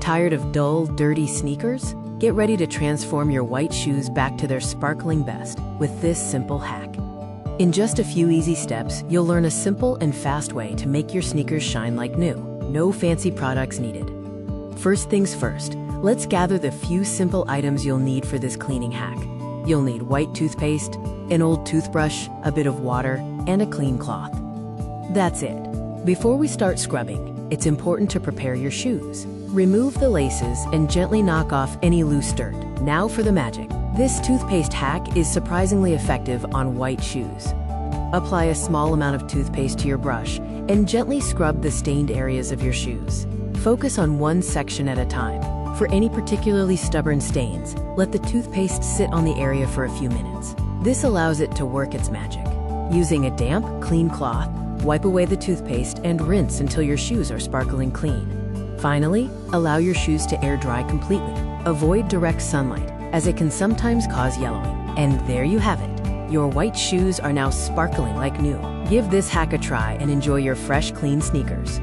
Tired of dull, dirty sneakers? Get ready to transform your white shoes back to their sparkling best with this simple hack. In just a few easy steps, you'll learn a simple and fast way to make your sneakers shine like new. No fancy products needed. First things first, let's gather the few simple items you'll need for this cleaning hack. You'll need white toothpaste, an old toothbrush, a bit of water, and a clean cloth. That's it. Before we start scrubbing, it's important to prepare your shoes. Remove the laces and gently knock off any loose dirt. Now for the magic. This toothpaste hack is surprisingly effective on white shoes. Apply a small amount of toothpaste to your brush and gently scrub the stained areas of your shoes. Focus on one section at a time. For any particularly stubborn stains, let the toothpaste sit on the area for a few minutes. This allows it to work its magic. Using a damp, clean cloth, wipe away the toothpaste and rinse until your shoes are sparkling clean. Finally, allow your shoes to air dry completely. Avoid direct sunlight, as it can sometimes cause yellowing. And there you have it. Your white shoes are now sparkling like new. Give this hack a try and enjoy your fresh, clean sneakers.